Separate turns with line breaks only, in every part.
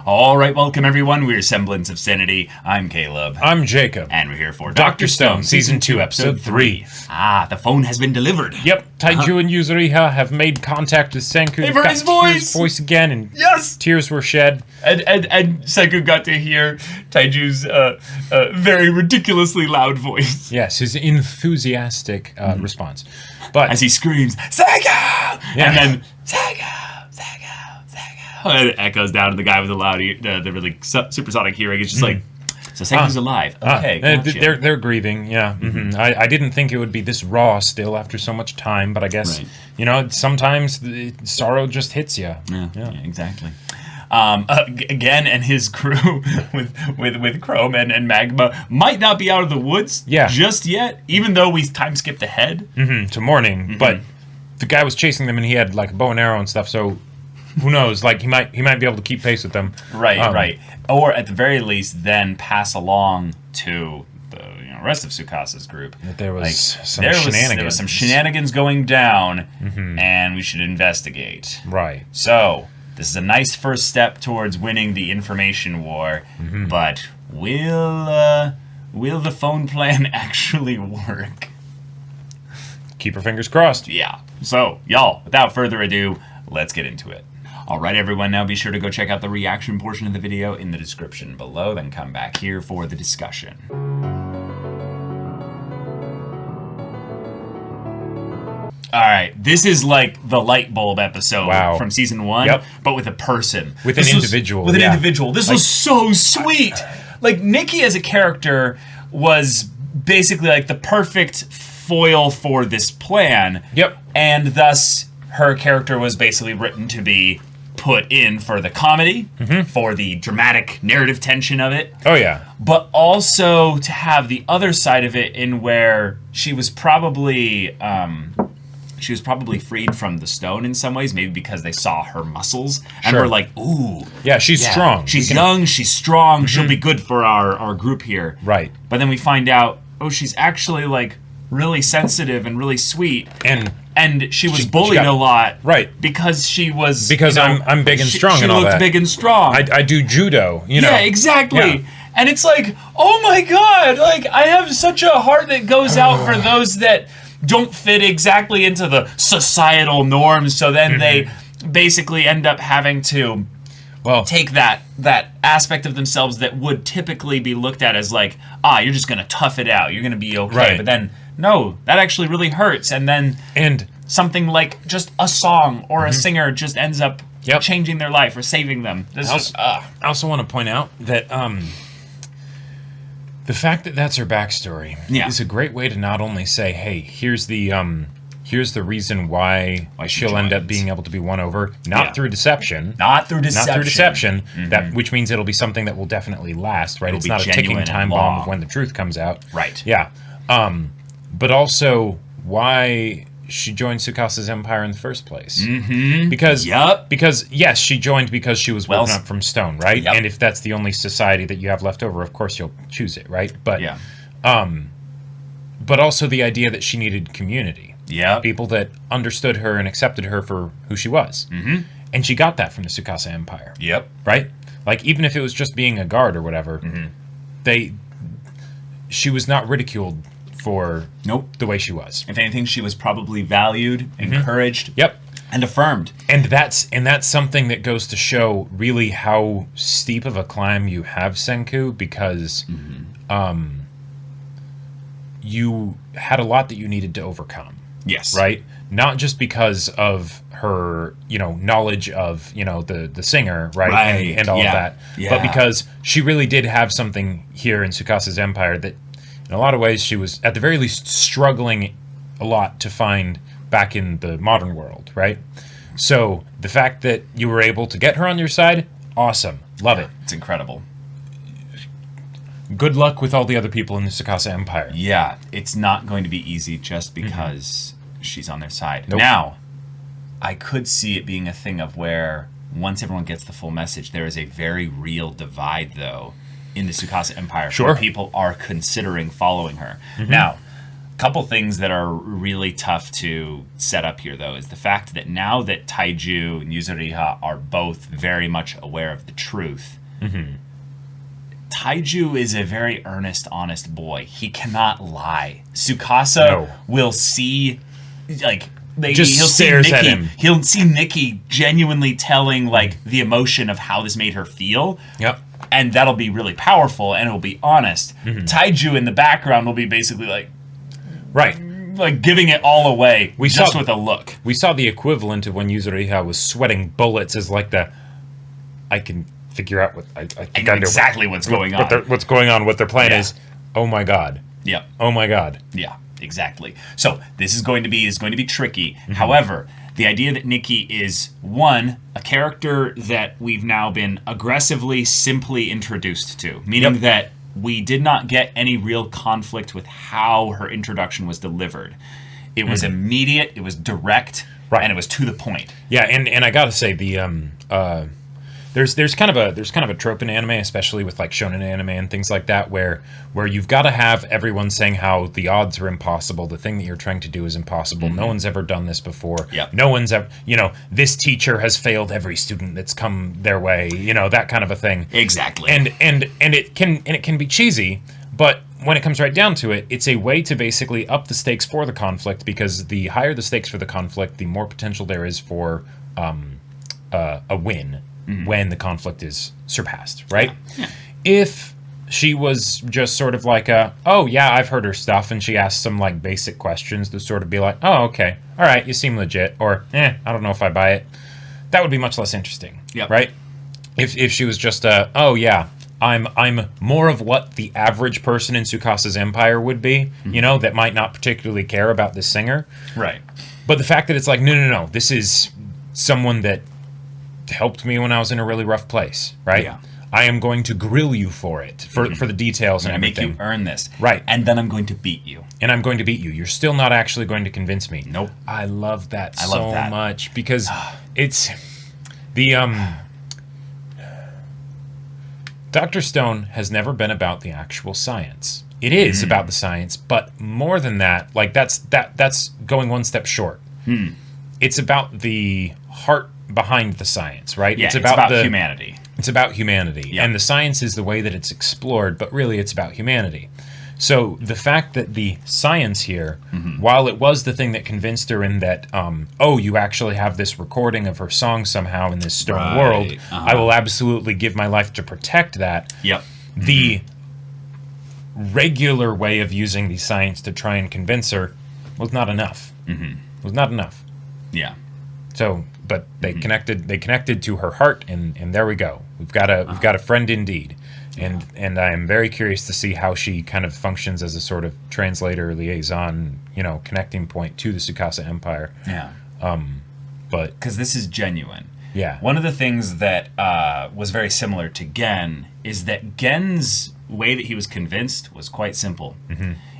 All right, welcome everyone. We're Semblance of Sanity. I'm Caleb.
I'm Jacob.
And we're here for
Dr. Stone, Season 2, Episode 3.
Ah, the phone has been delivered.
Yep, Taiju and Yuzuriha have made contact with Senku.
They've heard his voice!
His voice again, and
yes!
Tears were shed.
And Senku got to hear Taiju's very ridiculously loud voice.
Yes, his enthusiastic response. But
as he screams, Senku!
Yeah.
And then, Senku! And it echoes down to the guy with the loud, the really supersonic hearing. It's just like, so Senku's alive. Okay, gotcha.
They're grieving, yeah. Mm-hmm. I didn't think it would be this raw still after so much time, but I guess, sometimes sorrow just hits you.
Yeah, exactly. Again, and his crew with Chrome and Magma might not be out of the woods just yet, even though we time skipped ahead.
To morning, but the guy was chasing them and he had like a bow and arrow and stuff, so who knows? Like he might be able to keep pace with them.
Right. Or at the very least, then pass along to the rest of Tsukasa's group.
That there was some shenanigans.
There was some shenanigans going down, and we should investigate.
Right.
So this is a nice first step towards winning the information war, but will the phone plan actually work?
Keep your fingers crossed.
Yeah. So, y'all, without further ado, let's get into it. Alright everyone, now be sure to go check out the reaction portion of the video in the description below, then come back here for the discussion. Alright, this is like the light bulb episode from season 1, but with a person.
With an individual.
With an individual. This was so sweet! Like, Nikki as a character was basically like the perfect foil for this plan.
Yep.
And thus, her character was basically written to be put in for the comedy, for the dramatic narrative tension of it.
Oh, yeah.
But also to have the other side of it in where she was probably freed from the stone in some ways, maybe because they saw her muscles and were like, ooh.
Yeah, she's strong.
She's young, she's strong, she'll be good for our group here.
Right.
But then we find out, oh, she's actually like really sensitive and really sweet. And she was bullied a lot, Because she was
I'm big and strong and all that.
She looked big and strong.
I do judo,
Yeah, exactly. And it's like, oh my god, like I have such a heart that goes out for those that don't fit exactly into the societal norms. So then they basically end up having to take that aspect of themselves that would typically be looked at as like, you're just gonna tough it out, you're gonna be okay. But then no, that actually really hurts. And then something like just a song or a singer just ends up changing their life or saving them.
I also want to point out that the fact that that's her backstory is a great way to not only say, hey, here's the reason why she'll end up being able to be won over, not through deception.
Not through deception.
That which means it'll be something that will definitely last, right? It's not a ticking time bomb of when the truth comes out.
Right.
Yeah. But also why she joined Tsukasa's empire in the first place. Because yes, she joined because she was woken up from stone, right? And if that's the only society that you have left over, of course you'll choose it, right? But but also the idea that she needed community. People that understood her and accepted her for who she was. And she got that from the Tsukasa Empire. Right? Like, even if it was just being a guard or whatever, she was not ridiculed for the way she was.
If anything, she was probably valued, encouraged, and affirmed.
And that's something that goes to show really how steep of a climb you have, Senku, because you had a lot that you needed to overcome.
Yes.
Right? Not just because of her, knowledge of, the singer, right? And all of that. But because she really did have something here in Tsukasa's empire that, in a lot of ways, she was, at the very least, struggling a lot to find back in the modern world, right? So, the fact that you were able to get her on your side, awesome. Love it.
It's incredible.
Good luck with all the other people in the Tsukasa Empire.
Yeah, it's not going to be easy just because she's on their side. Now, I could see it being a thing of where, once everyone gets the full message, there is a very real divide, though, in the Tsukasa Empire where people are considering following her. Now, couple things that are really tough to set up here, though, is the fact that now that Taiju and Yuzuriha are both very much aware of the truth, Taiju is a very earnest, honest boy. He cannot lie. Tsukasa will see, like, he'll
stares
see Nikki,
at him.
He'll see Nikki genuinely telling, like, the emotion of how this made her feel.
Yep.
And that'll be really powerful, and it'll be honest. Taiju in the background will be basically like giving it all away with a look.
We saw the equivalent of when Yuzuriha was sweating bullets as like I can figure out what I think I know
exactly what's going on.
What's going on, what their plan is. Oh my god.
Yep.
Oh my god.
Yeah, exactly. So this is going to be tricky. However, the idea that Nikki is, one, a character that we've now been aggressively simply introduced to, meaning that we did not get any real conflict with how her introduction was delivered. It was immediate, it was direct, and it was to the point.
Yeah, and I gotta say there's kind of a trope in anime, especially with like shonen anime and things like that, where you've got to have everyone saying how the odds are impossible, the thing that you're trying to do is impossible. No one's ever done this before.
Yep.
No one's ever, this teacher has failed every student that's come their way, that kind of a thing.
Exactly.
And it can be cheesy, but when it comes right down to it, it's a way to basically up the stakes for the conflict, because the higher the stakes for the conflict, the more potential there is for a win when the conflict is surpassed, right?
Yeah.
If she was just sort of like I've heard her stuff, and she asked some like basic questions to sort of be like, oh, okay, all right, you seem legit, or I don't know if I buy it, that would be much less interesting, right? If she was just I'm more of what the average person in Tsukasa's empire would be, that might not particularly care about this singer.
Right.
But the fact that it's like, no, this is someone that helped me when I was in a really rough place, right?
Yeah.
I am going to grill you for it, for the details and everything.
Make you earn this.
Right.
And then I'm going to beat you.
And I'm going to beat you. You're still not actually going to convince me.
Nope.
I love that so much, because it's the Dr. Stone has never been about the actual science. It is about the science, but more than that, like that's going one step short. It's about the heart behind the science, right?
Yeah, it's about humanity.
It's about humanity.
Yep.
And the science is the way that it's explored, but really it's about humanity. So the fact that the science here, while it was the thing that convinced her in that, you actually have this recording of her song somehow in this stone world, I will absolutely give my life to protect that.
Yep.
The regular way of using the science to try and convince her was not enough. Was not enough.
Yeah.
So, but they connected. They connected to her heart, and there we go. We've got a friend indeed, and I am very curious to see how she kind of functions as a sort of translator, liaison, connecting point to the Tsukasa Empire.
Yeah.
But
because this is genuine.
Yeah.
One of the things that was very similar to Gen is that Gen's way that he was convinced was quite simple.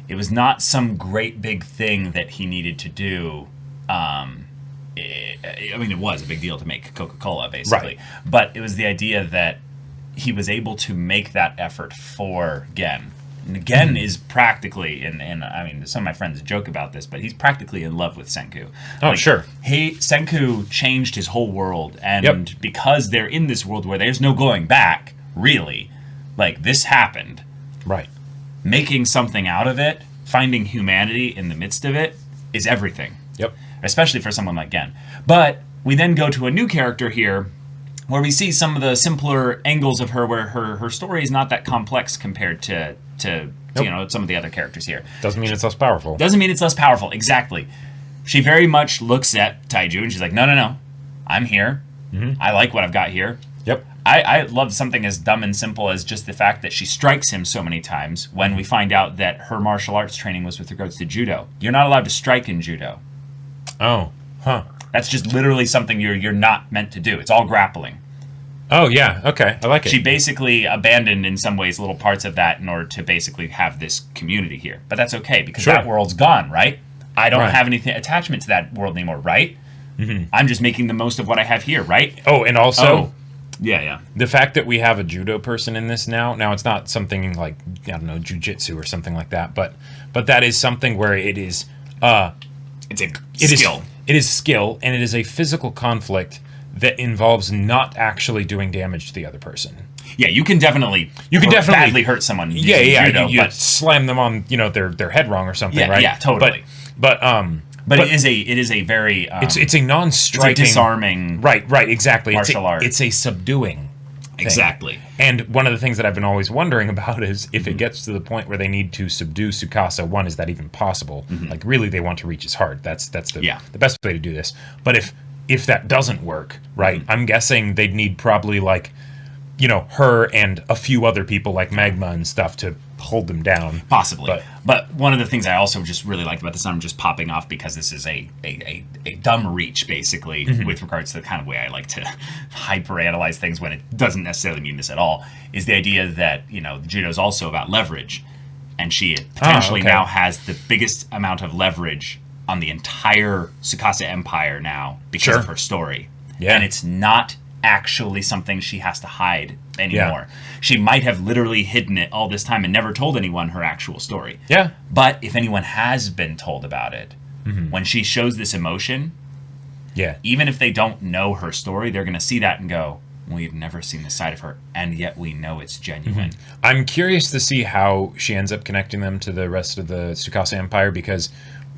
It was not some great big thing that he needed to do. It was a big deal to make Coca-Cola, basically.
Right.
But it was the idea that he was able to make that effort for Gen. And Gen is practically, and some of my friends joke about this, but he's practically in love with Senku.
Oh, sure.
Senku changed his whole world, and because they're in this world where there's no going back, really, like, this happened.
Right.
Making something out of it, finding humanity in the midst of it, is everything.
Yep.
Especially for someone like Gen. But we then go to a new character here where we see some of the simpler angles of her, where her story is not that complex compared to some of the other characters here.
Doesn't mean it's less powerful.
Doesn't mean it's less powerful, exactly. She very much looks at Taiju and she's like, no, I'm here. I like what I've got here.
Yep.
I love something as dumb and simple as just the fact that she strikes him so many times when we find out that her martial arts training was with regards to judo. You're not allowed to strike in judo.
Oh, huh.
That's just literally something you're not meant to do. It's all grappling.
Oh, yeah. Okay. I like it.
She basically abandoned, in some ways, little parts of that in order to basically have this community here. But that's okay, because that world's gone, right? I don't have anything attachment to that world anymore, right? I'm just making the most of what I have here, right?
Oh, and also,
Yeah.
The fact that we have a judo person in this now it's not something like, I don't know, jujitsu or something like that, but that is something where it is
it's a skill.
It is skill, and it is a physical conflict that involves not actually doing damage to the other person.
Yeah, you can definitely badly hurt someone.
Yeah,
judo,
you slam them on, their head wrong or something, right?
Yeah, totally.
But
it is a very
it's a non-striking,
it's a disarming,
right, exactly.
Martial art.
It's a subduing thing.
Exactly.
And one of the things that I've been always wondering about is if it gets to the point where they need to subdue Tsukasa, one, is that even possible? Like, really, they want to reach his heart. That's the best way to do this. But if that doesn't work, right, I'm guessing they'd need probably, like, her and a few other people like Magma and stuff to hold them down.
Possibly. But one of the things I also just really liked about this, I'm just popping off because this is a dumb reach, basically, with regards to the kind of way I like to hyperanalyze things when it doesn't necessarily mean this at all, is the idea that, judo is also about leverage. And she potentially now has the biggest amount of leverage on the entire Tsukasa Empire now because of her story.
Yeah.
And it's not actually something she has to hide anymore. She might have literally hidden it all this time and never told anyone her actual story.
Yeah.
But if anyone has been told about it, when she shows this emotion, even if they don't know her story, they're going to see that and go, we've never seen this side of her, and yet we know it's genuine.
I'm curious to see how she ends up connecting them to the rest of the Tsukasa Empire, because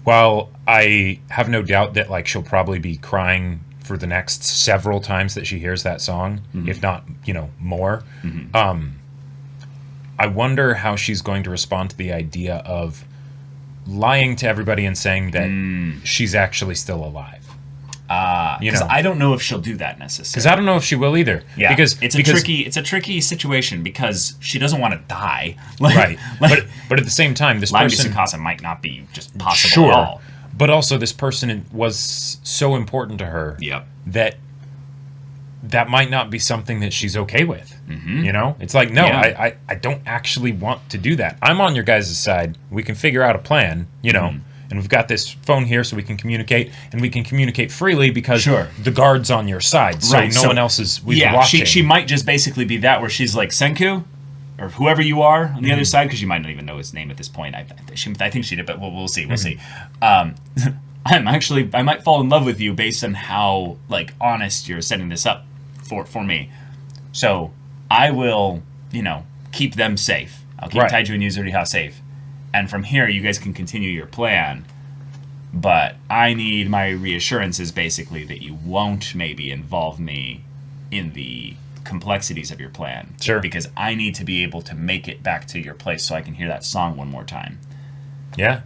while I have no doubt that, like, she'll probably be crying for the next several times that she hears that song, if not, more. I wonder how she's going to respond to the idea of lying to everybody and saying that she's actually still alive.
Because I don't know if she'll do that necessarily.
Because I don't know if she will either.
Yeah,
because
it's a tricky situation because she doesn't want to die.
Right. But at the same time, this person,
Tsukasa might not be just possible at all.
But also, this person was so important to her that might not be something that she's okay with. It's like, no, I don't actually want to do that. I'm on your guys' side. We can figure out a plan, and we've got this phone here so we can communicate, and we can communicate freely because the guard's on your side, so no one else is watching.
She might just basically be that, where she's like, Senku, or whoever you are on the other side, because you might not even know his name at this point. I think she did, but we'll see. We'll see. I might fall in love with you based on how, like, honest you're setting this up for me. So I will, keep them safe. I'll keep Taiju and Yuzuriha safe. And from here, you guys can continue your plan. But I need my reassurances, basically, that you won't maybe involve me in the complexities of your plan.
Sure.
Because I need to be able to make it back to your place so I can hear that song one more time.
Yeah.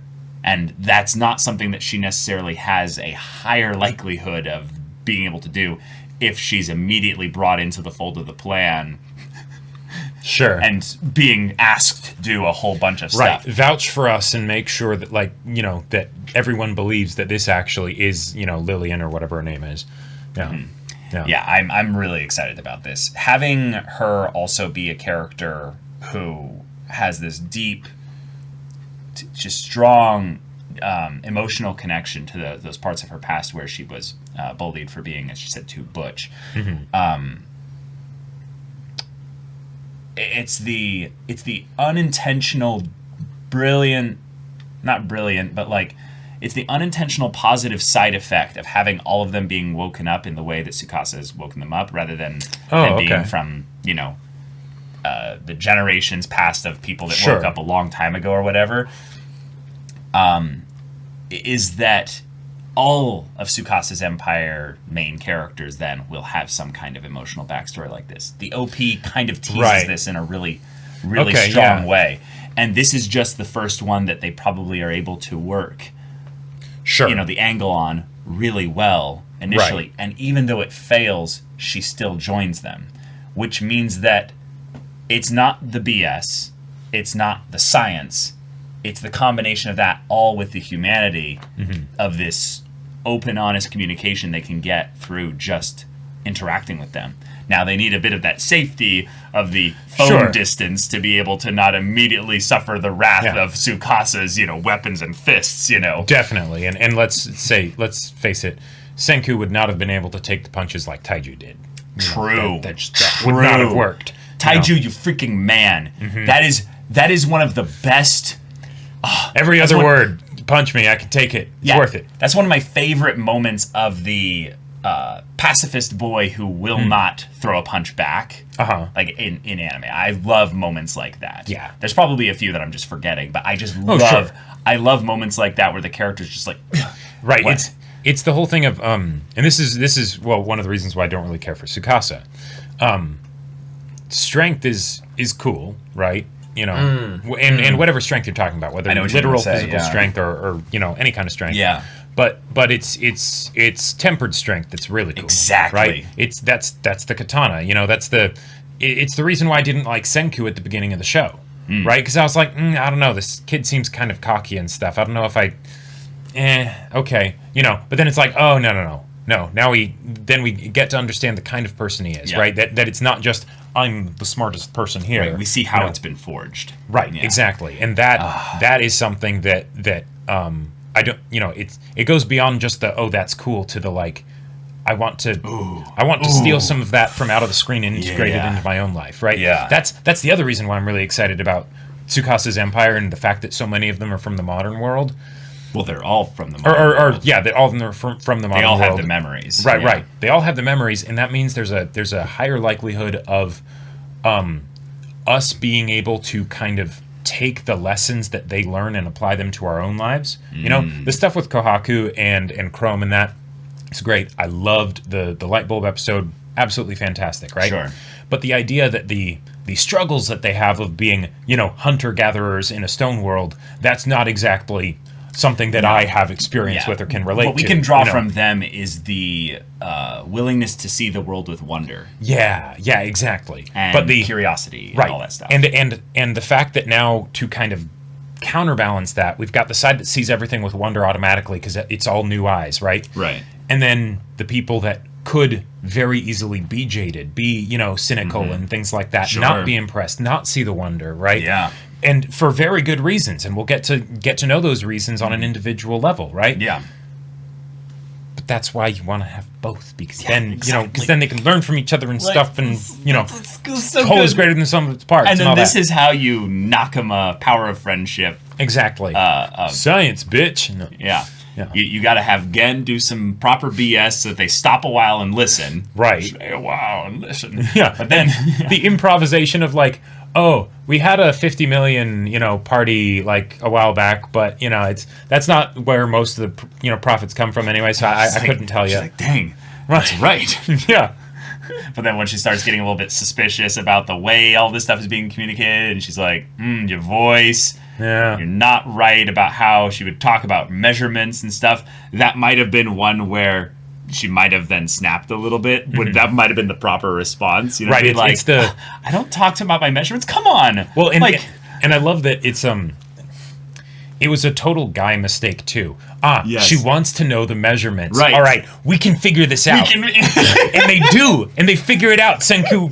And that's not something that she necessarily has a higher likelihood of being able to do if she's immediately brought into the fold of the plan.
Sure.
And being asked to do a whole bunch of
stuff.
Right.
Vouch for us and make sure that, like, that everyone believes that this actually is, Lillian or whatever her name is. Yeah.
Yeah, I'm really excited about this. Having her also be a character who has this deep, just strong emotional connection to those parts of her past where she was bullied for being, as she said, too butch. It's the unintentional not brilliant, but like, it's the unintentional positive side effect of having all of them being woken up in the way that Tsukasa has woken them up, rather than being from, the generations past of people that woke up a long time ago or whatever. Is that all of Tsukasa's Empire main characters then will have some kind of emotional backstory like this. The OP kind of teases this in a really, really strong way. And this is just the first one that they probably are able to work the angle on really well initially. And even though it fails, she still joins them, which means that it's not the BS, it's not the science, it's the combination of that all with the humanity of this open, honest communication they can get through just interacting with them. Now, they need a bit of that safety of the phone distance to be able to not immediately suffer the wrath of Tsukasa's, weapons and fists,
Definitely. And let's face it, Senku would not have been able to take the punches like Taiju did.
True.
That would not have worked.
Taiju, you freaking man. That is one of the best.
Every other word, punch me, I can take it. It's worth it.
That's one of my favorite moments of the pacifist boy who will not throw a punch back. Like in anime. I love moments like that.
Yeah.
There's probably a few that I'm just forgetting, but I just love I love moments like that where the character's just like
right.
What?
It's the whole thing of and this is one of the reasons why I don't really care for Tsukasa. Strength is cool, right? And whatever strength you're talking about, whether literal physical strength or any kind of strength.
Yeah.
But it's tempered strength that's really cool.
Exactly.
Right? That's the katana. It's the reason why I didn't like Senku at the beginning of the show. Right? Because I was like, I don't know, this kid seems kind of cocky and stuff. I don't know if okay. But then it's like, oh no. Now we get to understand the kind of person he is, right? That it's not just I'm the smartest person here.
Right. We see how it's been forged.
Right, exactly. And that is something that I don't, it goes beyond just the that's cool to the like I want to steal some of that from out of the screen and integrate it into my own life, right?
Yeah.
That's the other reason why I'm really excited about Tsukasa's Empire and the fact that so many of them are from the modern world.
Well, they're all from the modern world.
They're all from the modern world. They
all have the memories.
Right, right. They all have the memories, and that means there's a higher likelihood of us being able to kind of take the lessons that they learn and apply them to our own lives. The stuff with Kohaku and Chrome and that, it's great. I loved the light bulb episode. Absolutely fantastic, right?
Sure.
But the idea that the struggles that they have of being, hunter-gatherers in a stone world, that's not exactly something that I have experience with or can relate to.
What we can draw from them is the willingness to see the world with wonder.
Yeah, exactly.
And the curiosity and all that stuff.
And the fact that now to kind of counterbalance that, we've got the side that sees everything with wonder automatically because it's all new eyes, right?
Right.
And then the people that could very easily be jaded, be, cynical and things like that, not be impressed, not see the wonder, right?
Yeah.
And for very good reasons, and we'll get to know those reasons on an individual level, right?
Yeah.
But that's why you want to have both, because then then they can learn from each other and stuff, and whole is greater than the sum of its parts.
And then this is how you Nakama power of friendship.
Exactly. Science, bitch. No.
Yeah. You got to have Gen do some proper BS so that they stop a while and listen.
Right.
Stay a while and listen.
Yeah. But then the improvisation of like, oh, we had a 50 million, party like a while back, but that's not where most of the profits come from anyway. So I couldn't tell you.
She's like, dang, that's right.
Yeah.
But then when she starts getting a little bit suspicious about the way all this stuff is being communicated, and she's like, your voice.
Yeah.
You're not right about how she would talk about measurements and stuff. That might have been one where she might have then snapped a little bit. That might have been the proper response.
Right. It's the
I don't talk to him about my measurements. Come on.
Well, and I love that it was a total guy mistake too. Yes. She wants to know the measurements.
Right.
All right, we can figure this out. And they do, and they figure it out. Senku,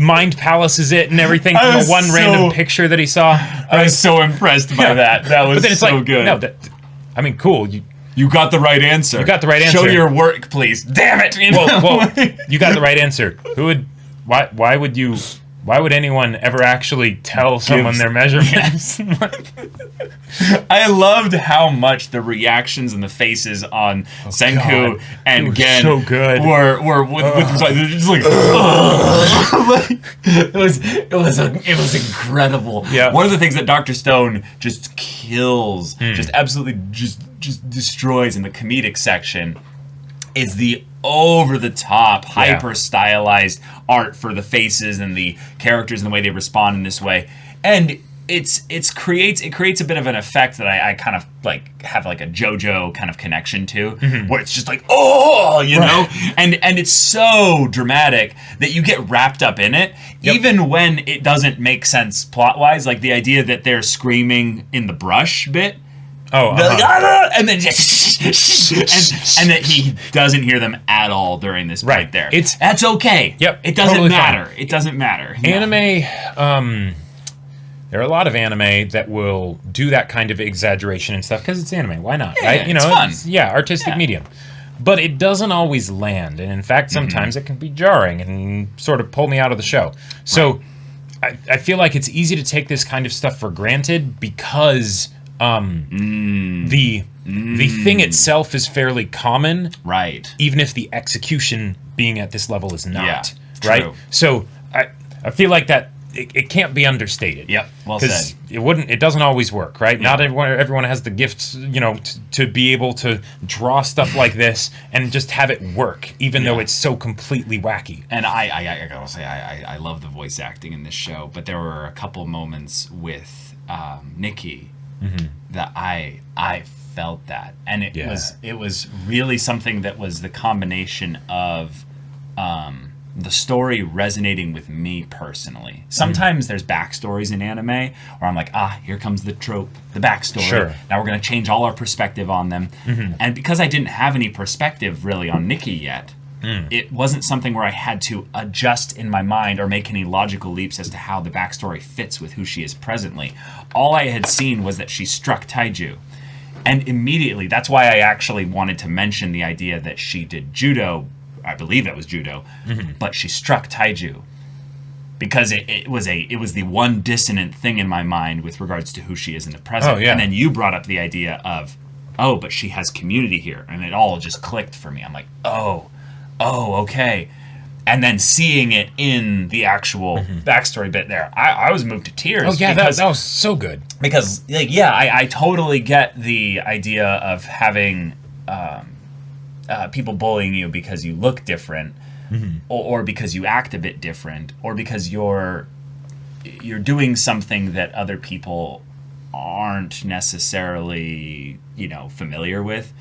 mind palaces it and everything from the one random picture that he saw.
I was so impressed by that. That was good.
No, cool.
You got the right answer.
You got the right answer.
Show your work, please. Damn it!
Well, you got the right answer. Why would anyone ever actually tell someone their measurements?
I loved how much the reactions and the faces on Senku and Gen
so good.
were just like it was incredible.
Yeah.
One of the things that Dr. Stone just kills, just absolutely just destroys in the comedic section is the over-the-top, hyper-stylized art for the faces and the characters and the way they respond in this way. And it creates a bit of an effect that I kind of like have like a JoJo kind of connection to, where it's just like, you know? And it's so dramatic that you get wrapped up in it, even when it doesn't make sense plot-wise. Like the idea that they're screaming in the brush bit, and then and that he doesn't hear them at all during this point there. That's okay.
Yep.
It doesn't
totally
matter.
Fine.
It doesn't matter.
Anime, there are a lot of anime that will do that kind of exaggeration and stuff because it's anime. Why not?
Yeah,
right?
It's fun.
Artistic medium. but it doesn't always land, and in fact, sometimes it can be jarring and sort of pull me out of the show. So I feel like it's easy to take this kind of stuff for granted because the thing itself is fairly common,
right?
Even if the execution being at this level is not,
true.
right? So I feel like that it can't be understated.
Yep, well said.
It doesn't always work, right? Yeah. Not everyone has the gifts, to be able to draw stuff like this and just have it work, even though it's so completely wacky.
And I gotta say, I love the voice acting in this show, but there were a couple moments with Nikki that I felt that, and it was really something that was the combination of the story resonating with me personally. Sometimes there's backstories in anime where I'm like, here comes the trope, the backstory.
Sure.
Now we're going to change all our perspective on them. And because I didn't have any perspective really on Nikki yet, it wasn't something where I had to adjust in my mind or make any logical leaps as to how the backstory fits with who she is presently. All I had seen was that she struck Taiju. And immediately, that's why I actually wanted to mention the idea that she did judo. I believe it was judo, but she struck Taiju because it was the one dissonant thing in my mind with regards to who she is in the present. And then you brought up the idea of, but she has community here, and it all just clicked for me. I'm like, okay. And then seeing it in the actual backstory bit there, I was moved to tears.
Oh yeah, that was so good.
Because I totally get the idea of having people bullying you because you look different, or because you act a bit different, or because you're doing something that other people aren't necessarily familiar with,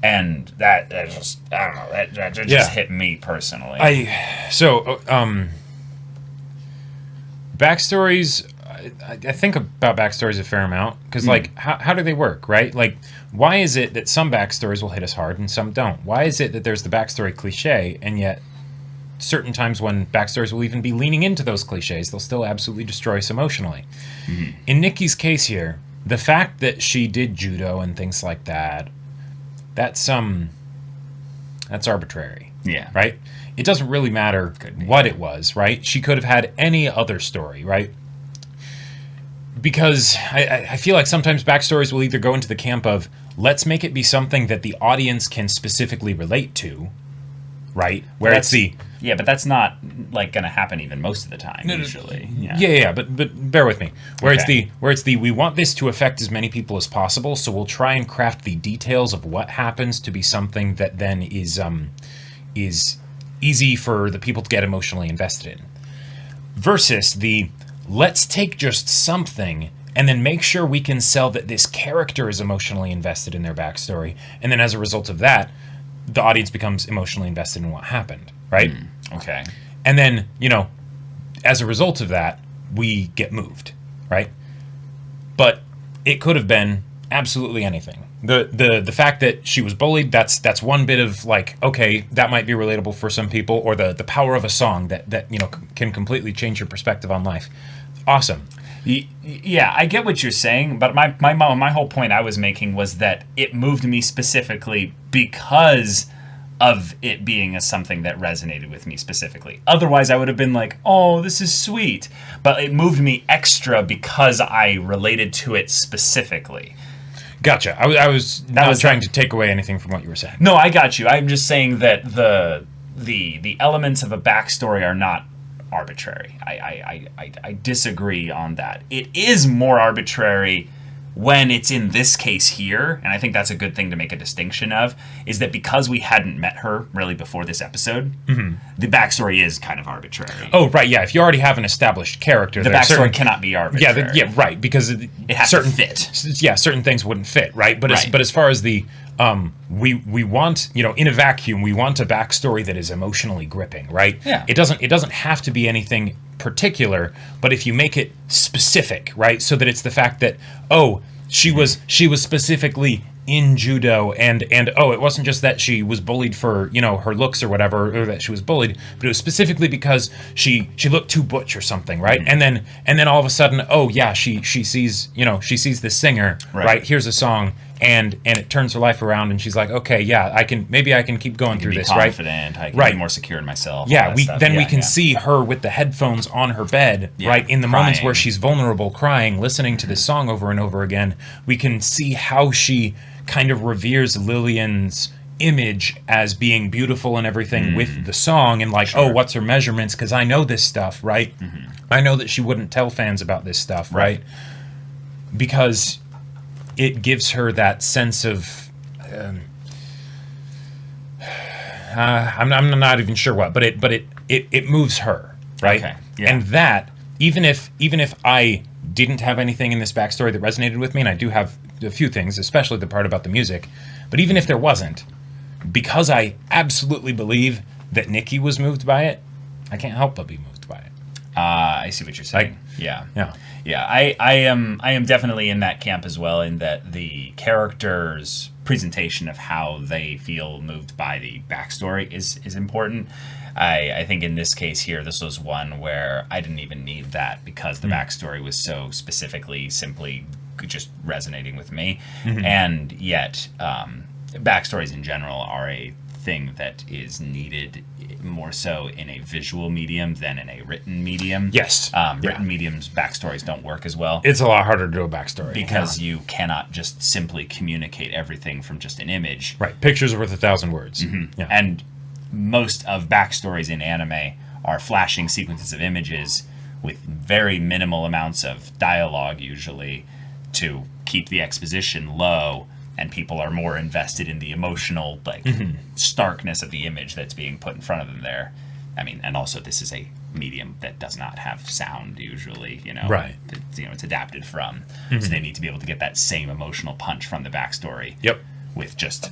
and that just I don't know that just hit me personally.
Backstories. I think about backstories a fair amount because, how do they work, right? Like, why is it that some backstories will hit us hard and some don't? Why is it that there's the backstory cliche, and yet certain times when backstories will even be leaning into those cliches, they'll still absolutely destroy us emotionally? In Nikki's case here, the fact that she did judo and things like that, that's arbitrary.
Yeah.
Right? It doesn't really matter what it was, right? She could have had any other story, right? Because I feel like sometimes backstories will either go into the camp of, let's make it be something that the audience can specifically relate to, right? Where it's the...
Yeah, but that's not, going to happen even most of the time, usually.
Yeah, but bear with me. Where it's the, we want this to affect as many people as possible, so we'll try and craft the details of what happens to be something that then is easy for the people to get emotionally invested in. Versus the... let's take just something and then make sure we can sell that this character is emotionally invested in their backstory. And then as a result of that, the audience becomes emotionally invested in what happened, right?
Okay.
And then, as a result of that, we get moved, right? But it could have been absolutely anything. The fact that she was bullied, that's one bit of okay, that might be relatable for some people, or the power of a song that can completely change your perspective on life. Awesome.
Yeah, I get what you're saying, but my whole point I was making was that it moved me specifically because of it being something that resonated with me specifically. Otherwise, I would have been like, oh, this is sweet. But it moved me extra because I related to it specifically.
Gotcha. I was not trying to take away anything from what you were saying.
No, I got you. I'm just saying that the elements of a backstory are not arbitrary. I disagree on that. It is more arbitrary when it's in this case here, and I think that's a good thing to make a distinction of, is that because we hadn't met her really before this episode, the backstory is kind of arbitrary.
Oh, right, yeah. If you already have an established character,
the backstory cannot be arbitrary.
Yeah, right, because it
has to fit.
Yeah, certain things wouldn't fit, right? But as far as the we want, in a vacuum, we want a backstory that is emotionally gripping, right?
Yeah.
It doesn't have to be anything particular, but if you make it specific, right, so that it's the fact that she was specifically in judo, and it wasn't just that she was bullied for her looks or whatever, or that she was bullied, but it was specifically because she looked too butch or something, right? And then all of a sudden, she sees this singer, right? Here's a song, and it turns her life around, and she's like, okay, yeah, I can keep going through this, right?
I can be more secure in myself.
Yeah, we can see her with the headphones on her bed, right? In the moments where she's vulnerable, crying, listening to this song over and over again. We can see how she kind of reveres Lillian's image as being beautiful and everything with the song, and like, oh, what's her measurements? Because I know this stuff, right? I know that she wouldn't tell fans about this stuff, right? Because it gives her that sense of I'm not even sure what, but it moves her, right?
Okay. Yeah.
And that even if I didn't have anything in this backstory that resonated with me, and I do have a few things, especially the part about the music, but even if there wasn't, because I absolutely believe that Nikki was moved by it, I can't help but be moved by it.
I see what you're saying. Yeah. I am definitely in that camp as well, in that the character's presentation of how they feel moved by the backstory is important. I think in this case here, this was one where I didn't even need that, because the backstory was so simply just resonating with me. And yet backstories in general are a thing that is needed more so in a visual medium than in a written medium.
Yes.
Written mediums, backstories don't work as well.
It's a lot harder to do a backstory.
Because you cannot just simply communicate everything from just an image.
Right. Pictures are worth 1,000 words. Yeah.
And most of backstories in anime are flashing sequences of images with very minimal amounts of dialogue, usually, to keep the exposition low, and people are more invested in the emotional, like, starkness of the image that's being put in front of them there. I mean, and also this is a medium that does not have sound usually,
Right.
It's adapted from. So they need to be able to get that same emotional punch from the backstory.
Yep.
With just,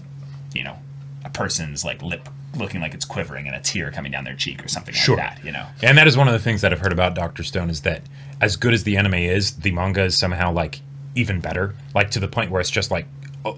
a person's, like, lip looking like it's quivering and a tear coming down their cheek or something like that,
And that is one of the things that I've heard about Dr. Stone, is that as good as the anime is, the manga is somehow, like, even better. Like, to the point where it's just, like,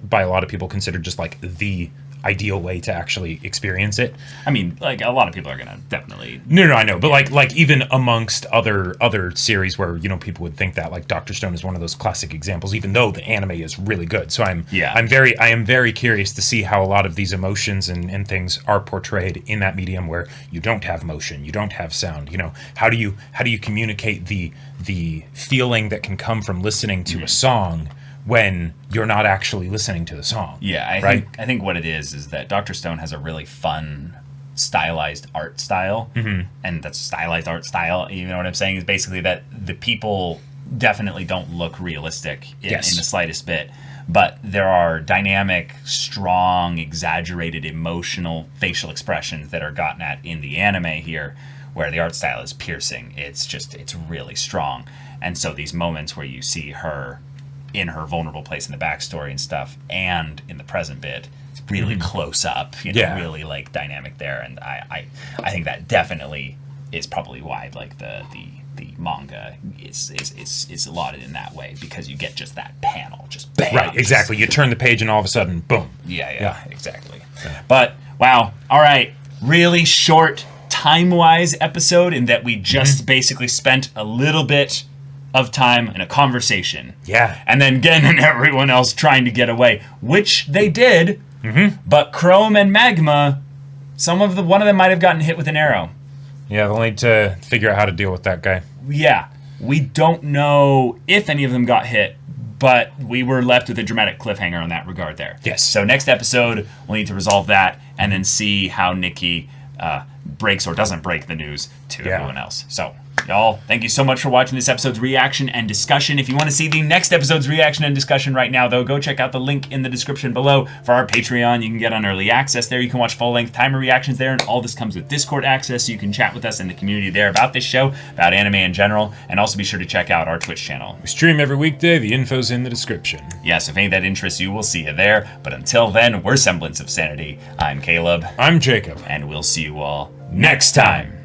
by a lot of people considered just like the ideal way to actually experience it.
I mean, like, a lot of people are gonna definitely
no I know, but like even amongst other series where people would think that, like, Dr. Stone is one of those classic examples, even though the anime is really good. So I am very curious to see how a lot of these emotions and things are portrayed in that medium where you don't have motion, you don't have sound. How do you communicate the feeling that can come from listening to a song when you're not actually listening to the song?
Yeah, I think what it is that Dr. Stone has a really fun, stylized art style. And that stylized art style, you know what I'm saying, is basically that the people definitely don't look realistic in the slightest bit. But there are dynamic, strong, exaggerated, emotional facial expressions that are gotten at in the anime here, where the art style is piercing. It's really strong. And so these moments where you see her in her vulnerable place in the backstory and stuff, and in the present bit, it's really close up, really, like, dynamic there. And I think that definitely is probably why, like, the manga is allotted in that way, because you get just that panel, just bam.
Right, exactly. You turn the page and all of a sudden, boom.
Yeah, exactly. Yeah. But wow, all right, really short time-wise episode, in that we just basically spent a little bit of time in a conversation.
Yeah.
And then Gen and everyone else trying to get away, which they did. But Chrome and Magma, one of them might have gotten hit with an arrow.
Yeah, they'll need to figure out how to deal with that guy.
Yeah. We don't know if any of them got hit, but we were left with a dramatic cliffhanger on that regard there.
Yes.
So next episode, we'll need to resolve that, and then see how Nikki breaks or doesn't break the news to everyone else. So, y'all, thank you so much for watching this episode's reaction and discussion. If you want to see the next episode's reaction and discussion right now, though, go check out the link in the description below for our Patreon. You can get on early access there. You can watch full-length timer reactions there, and all this comes with Discord access, so you can chat with us in the community there about this show, about anime in general, and also be sure to check out our Twitch channel.
We stream every weekday. The info's in the description.
Yes, if any of that interests you, we'll see you there. But until then, we're Semblance of Sanity. I'm Caleb.
I'm Jacob.
And we'll see you all next time.